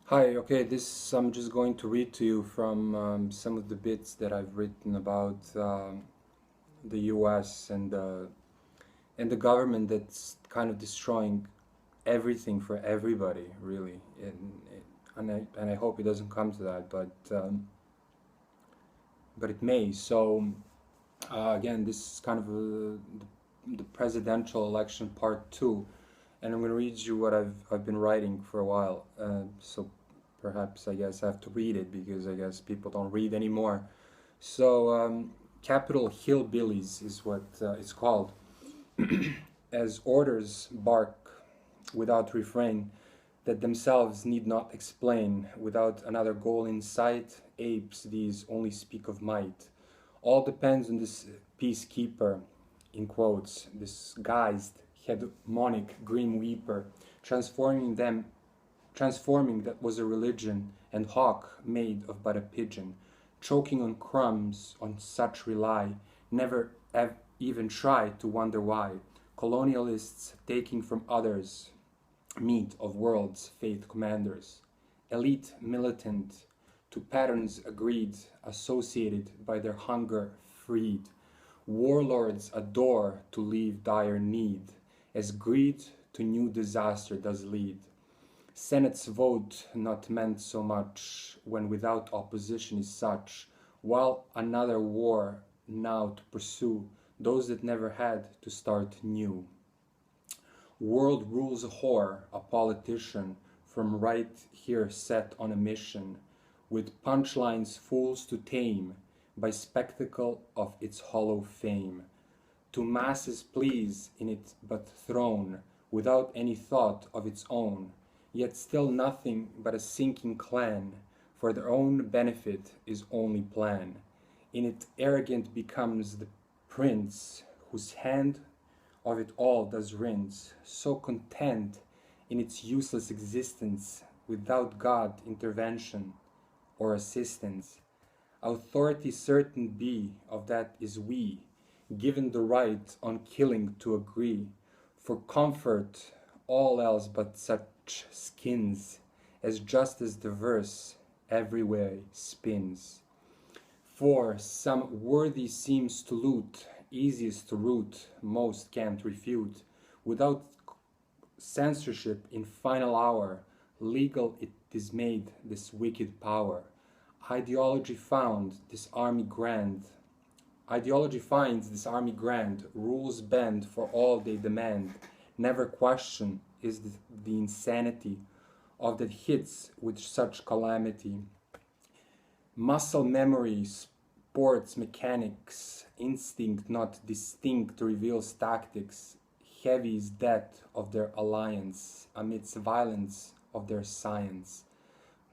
Hi, okay, this I'm just going to read to you from some of the bits that I've written about the US and the government that's kind of destroying everything for everybody, really. And I hope it doesn't come to that, but it may. So again, this is kind of the presidential election part two, and I'm going to read you what I've been writing for a while. So perhaps I guess I have to read it because I guess people don't read anymore. So Capitol Hillbillies is what it's called. As orders bark without refrain, that themselves need not explain, without another goal in sight, apes these only speak of might. All depends on this peacekeeper, in quotes, disguised, hedonic grim weeper, transforming them, transforming that was a religion, and hawk made of but a pigeon, choking on crumbs, on such rely, never even try to wonder why. Colonialists taking from others, meat of world's faith commanders, elite militant, to patterns agreed, associated by their hunger freed, warlords adore to leave dire need, as greed to new disaster does lead. Senate's vote not meant so much, when without opposition is such, while another war now to pursue, those that never had to start new. World rules a whore, a politician, from right here set on a mission, with punchlines fools to tame, by spectacle of its hollow fame. To masses please in it but thrown, without any thought of its own, yet still nothing but a sinking clan, for their own benefit is only plan. In it arrogant becomes the prince, whose hand of it all does rinse, so content in its useless existence, without God intervention or assistance. Authority certain be of that is we, given the right on killing to agree, for comfort all else but such skins, as just as the verse every way spins. For some worthy seems to loot, easiest to root, most can't refute. Without censorship in final hour, legal it is made this wicked power. Ideology found this army grand. Ideology finds this army grand, rules bend for all they demand. Never question is the insanity of that hits with such calamity. Muscle memory, sports mechanics, instinct not distinct reveals tactics. Heavy is death of their alliance, amidst violence of their science.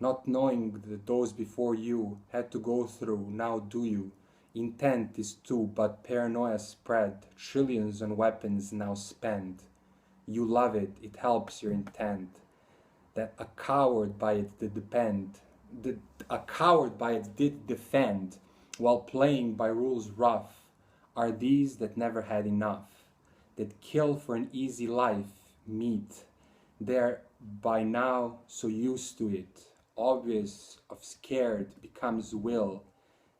Not knowing that those before you had to go through, now do you? Intent is to but paranoia spread, trillions on weapons now spent. You love it, it helps your intent. That a coward by it did depend, that a coward by it did defend, while playing by rules rough, are these that never had enough, that kill for an easy life, meet. They're by now so used to it, obvious of scared becomes will,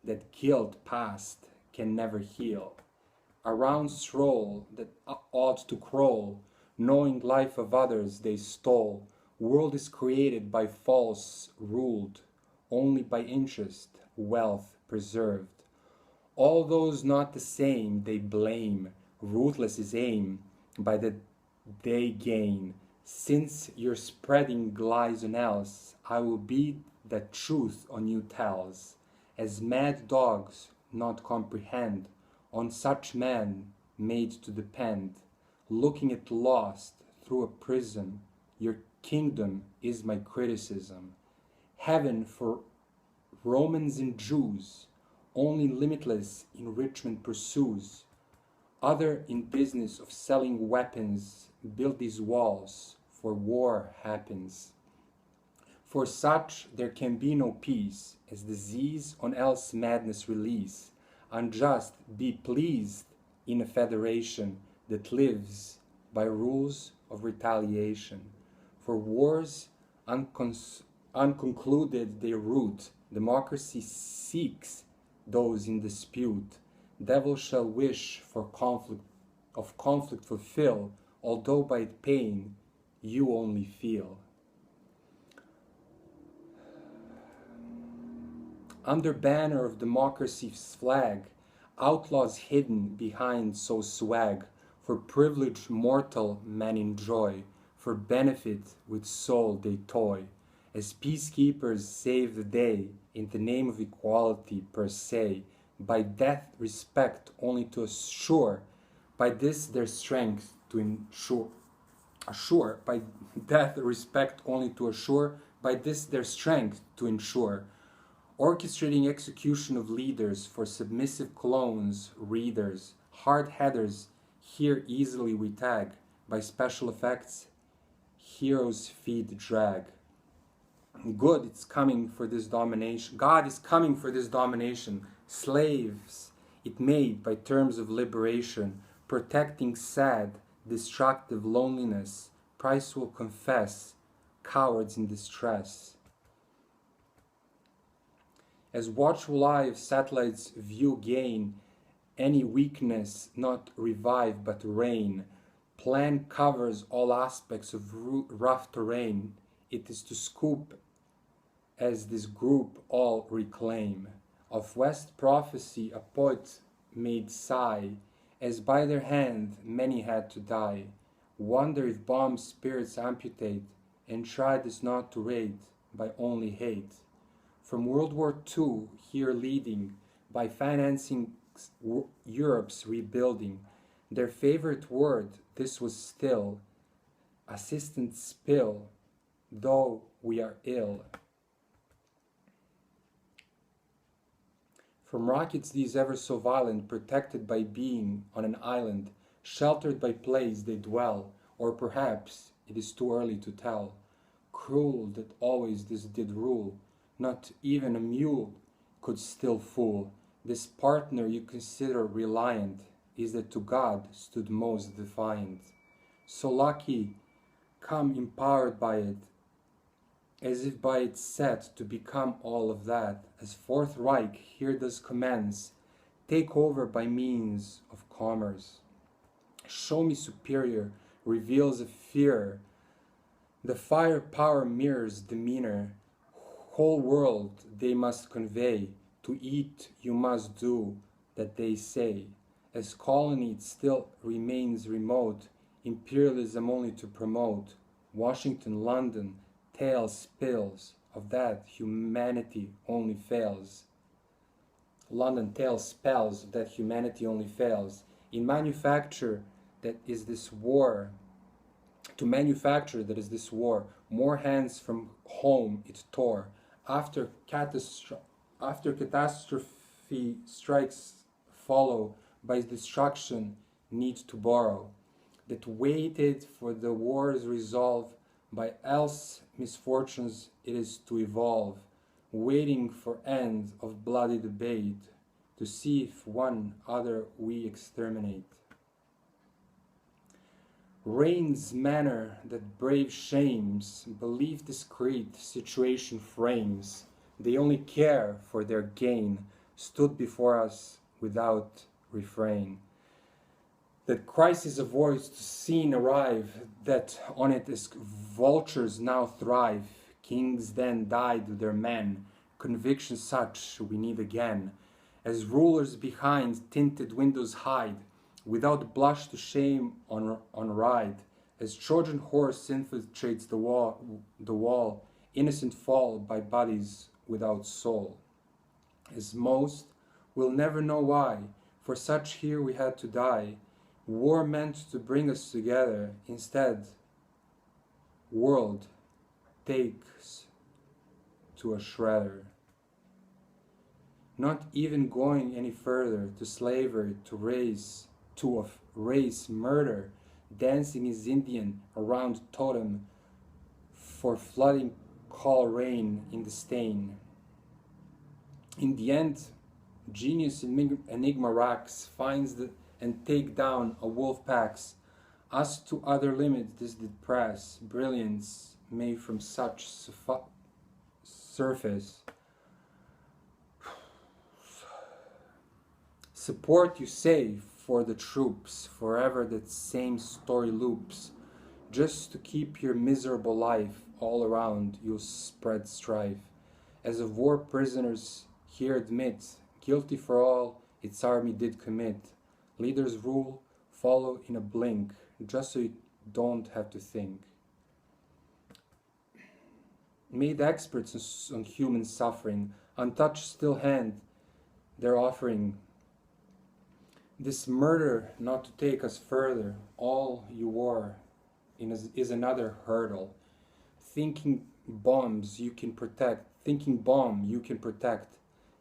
that guilt past can never heal. Around stroll that ought to crawl, knowing life of others they stole. World is created by false, ruled only by interest, wealth preserved. All those not the same they blame, ruthless is aim, by that they gain. Since your spreading lies on else, I will be that truth on you tells. As mad dogs not comprehend, on such man made to depend, looking at lost through a prism, your kingdom is my criticism. Heaven for Romans and Jews, only limitless enrichment pursues. Other in business of selling weapons build these walls, for war happens. For such there can be no peace, as disease on else madness release. Unjust be pleased in a federation that lives by rules of retaliation. For wars unconcluded they root. Democracy seeks those in dispute. Devil shall wish for conflict fulfill, although by pain you only feel. Under banner of democracy's flag, outlaws hidden behind so swag, for privilege mortal men enjoy, for benefit with soul they toy. As peacekeepers save the day, in the name of equality per se, by death respect only to assure, by this their strength to assure, by death respect only to assure, by this their strength to ensure. Orchestrating execution of leaders for submissive clones, readers, hard-headers, here easily we tag, by special effects, heroes feed drag. God is coming for this domination. Slaves it made by terms of liberation, protecting sad, destructive loneliness. Price will confess, cowards in distress. As watchful eye of satellites view gain, any weakness not revive but reign. Plan covers all aspects of rough terrain. It is to scoop as this group all reclaim. Of West prophecy a poet made sigh, as by their hand many had to die. Wonder if bomb spirits amputate, and try this not to rate by only hate. From World War II, here leading, by financing Europe's rebuilding, their favorite word, this was still, assistance spill, though we are ill. From rockets these ever so violent, protected by being on an island, sheltered by place they dwell, or perhaps it is too early to tell. Cruel that always this did rule, not even a mule could still fool. This partner you consider reliant, is that to God stood most defiant. So lucky, come empowered by it, as if by it set to become all of that, as Fourth Reich here does commence, take over by means of commerce. Show me superior, reveals a fear, the firepower mirrors demeanor, whole world they must convey, to eat you must do that they say. As colony it still remains remote, imperialism only to promote. Washington, London, tale spills of that humanity only fails. London tale spells that humanity only fails. In manufacture that is this war, to manufacture that is this war, more hands from home it tore. After catastrophe strikes follow, by destruction need to borrow, that waited for the war's resolve, by else misfortunes it is to evolve, waiting for end of bloody debate, to see if one other we exterminate. Reigns manner that brave shames, belief discreet situation frames, they only care for their gain, stood before us without refrain. That crisis avoids to scene arrive, that on it as vultures now thrive. Kings then died with their men, conviction such we need again. As rulers behind tinted windows hide, without blush to shame on ride. As Trojan horse infiltrates the wall, innocent fall by bodies without soul. As most will never know why, for such here we had to die. War meant to bring us together, instead, world takes to a shredder. Not even going any further to slavery, to race murder, dancing is Indian around totem, for flooding call rain in the stain. In the end, genius enigma racks, finds and take down a wolf packs. Us to other limits this did press, brilliance may from such surface. Support, you say, for the troops, forever that same story loops. Just to keep your miserable life all around, you'll spread strife. As of war prisoners here admit, guilty for all its army did commit. Leaders rule, follow in a blink, just so you don't have to think. Made experts on human suffering, untouched still hand their offering. This murder not to take us further, all you wore is another hurdle. Thinking bombs you can protect, thinking bomb you can protect.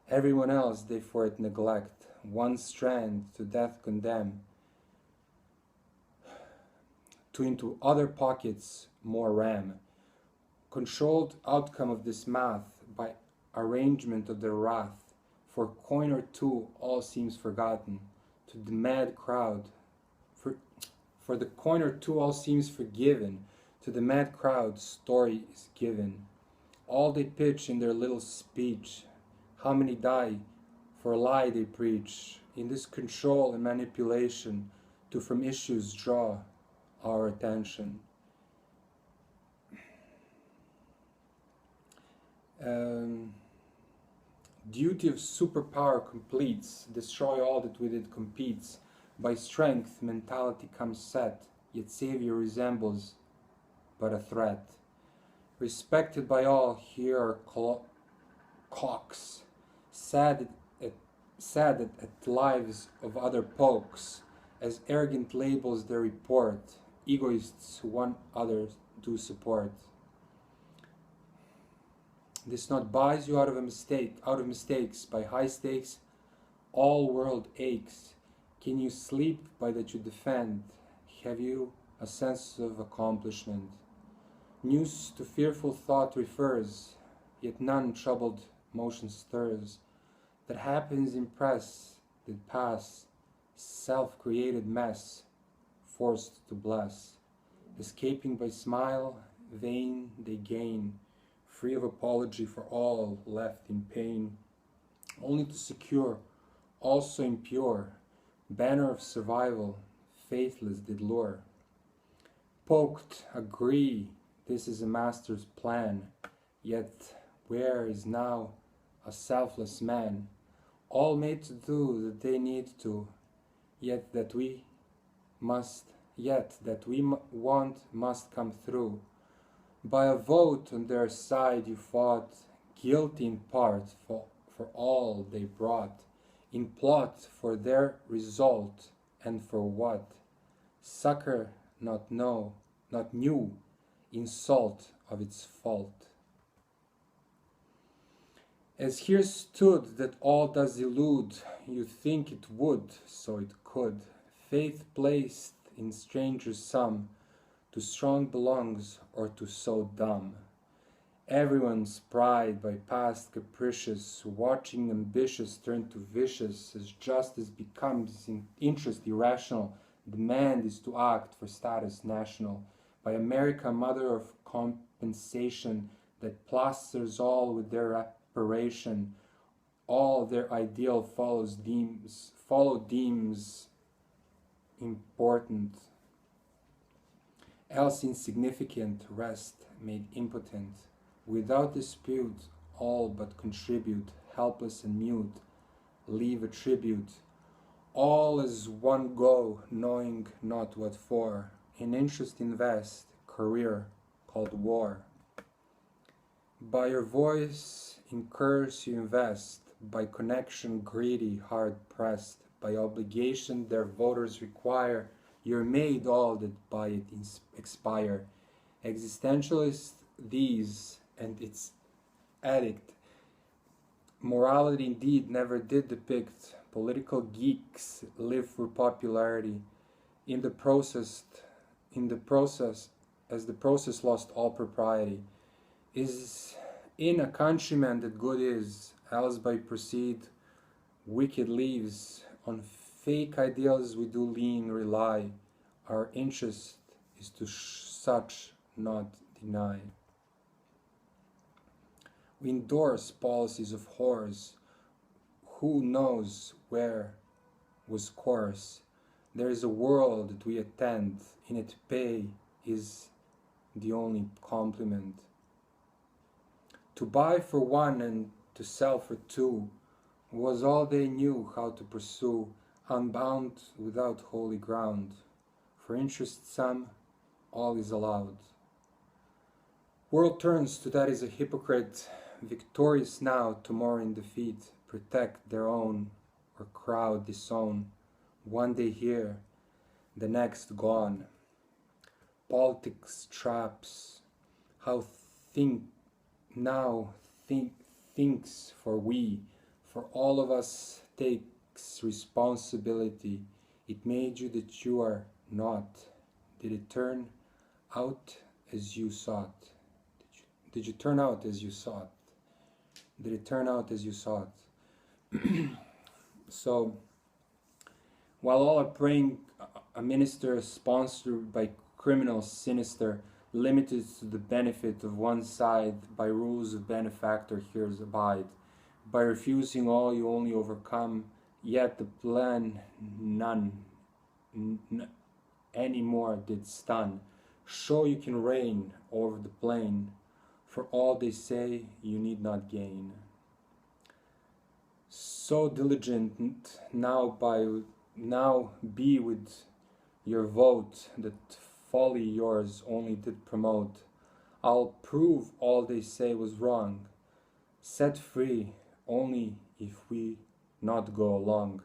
Everyone else they for it neglect, one strand to death condemn. To into other pockets more ram. Controlled outcome of this math by arrangement of their wrath. For coin or two all seems forgotten. To the mad crowd, for the coin or two all seems forgiven. To the mad crowd story is given. All they pitch in their little speech. How many die for a lie they preach. In this control and manipulation to from issues draw our attention. Duty of superpower completes, destroy all that with it competes. By strength, mentality comes set, yet savior resembles but a threat. Respected by all, here are cocks, sad at lives of other pokes, as arrogant labels their report, egoists who want others do support. This not buys you out of mistakes, by high stakes, all world aches. Can you sleep by that you defend? Have you a sense of accomplishment? News to fearful thought refers, yet none troubled motion stirs. That happens impress, that pass, self-created mess, forced to bless. Escaping by smile, vain they gain, free of apology for all left in pain, only to secure, also impure, banner of survival, faithless did lure. Poked, agree, this is a master's plan, yet where is now a selfless man? All made to do that they need to, yet that we want must come through. By a vote on their side you fought, guilty in part for all they brought, in plot for their result, and for what? Succor not knew, insult of its fault. As here stood that all does elude, you think it would, so it could. Faith placed in strangers some, to strong belongs or to so dumb. Everyone's pride by past capricious, watching ambitious turn to vicious, as justice becomes in interest irrational, demand is to act for status national. By America, mother of compensation, that plasters all with their reparation, all their ideal deems important, else insignificant, rest made impotent. Without dispute, all but contribute, helpless and mute, leave a tribute. All as one go, knowing not what for, in interest invest, career called war. By your voice in curse you invest, by connection greedy, hard pressed, by obligation their voters require, you're made all that by it expire. Existentialists these, and its addict. Morality indeed never did depict. Political geeks live for popularity. As the process lost all propriety. Is in a countryman that good is, else by proceed wicked leaves. On fake ideals we do rely. Our interest is to such not deny. We endorse policies of whores. Who knows where was course? There is a world that we attend, in it pay is the only compliment. To buy for one and to sell for two was all they knew how to pursue, unbound without holy ground. For interest some, all is allowed. World turns to that is a hypocrite, victorious now, tomorrow in defeat, protect their own or crowd disown, one day here, the next gone. Politics traps, how think now thinks for we, for all of us takes responsibility. It made you that you are not. Did it turn out as you sought? Did you turn out as you sought? Did it turn out as you sought? So, while all are praying, a minister sponsored by criminals sinister, limited to the benefit of one side, by rules of benefactor here's abide. By refusing all you only overcome, yet the plan none any more did stun. Show you can reign over the plain, for all they say you need not gain. So diligent now be with your vote that folly yours only did promote. I'll prove all they say was wrong, set free only if we not go along.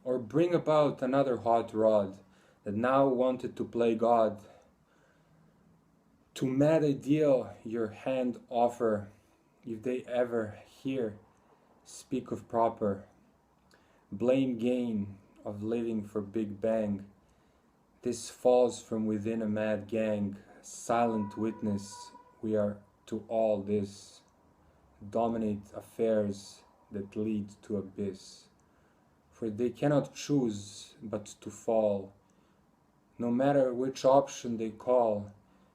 Or bring about another hot rod that now wanted to play God. To mad ideal your hand offer, if they ever hear speak of proper, blame gain of living for Big Bang. This falls from within a mad gang, silent witness we are to all this, dominate affairs that lead to abyss. For they cannot choose but to fall, no matter which option they call,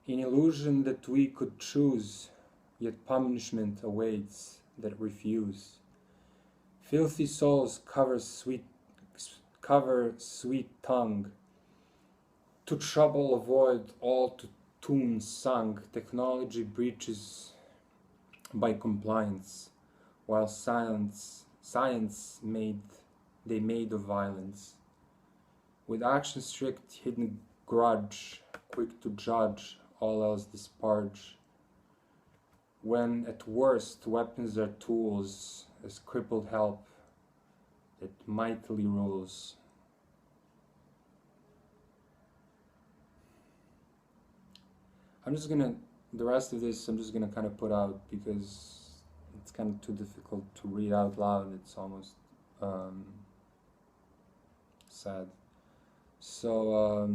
in illusion that we could choose, yet punishment awaits that refuse. Filthy souls cover sweet tongue, to trouble avoid all to tune sung. Technology breaches by compliance, while science made of violence. With action strict, hidden grudge, quick to judge, all else disparage. When at worst weapons are tools, as crippled help that mightily rules. The rest of this I'm just gonna kind of put out because it's kind of too difficult to read out loud. It's almost sad. So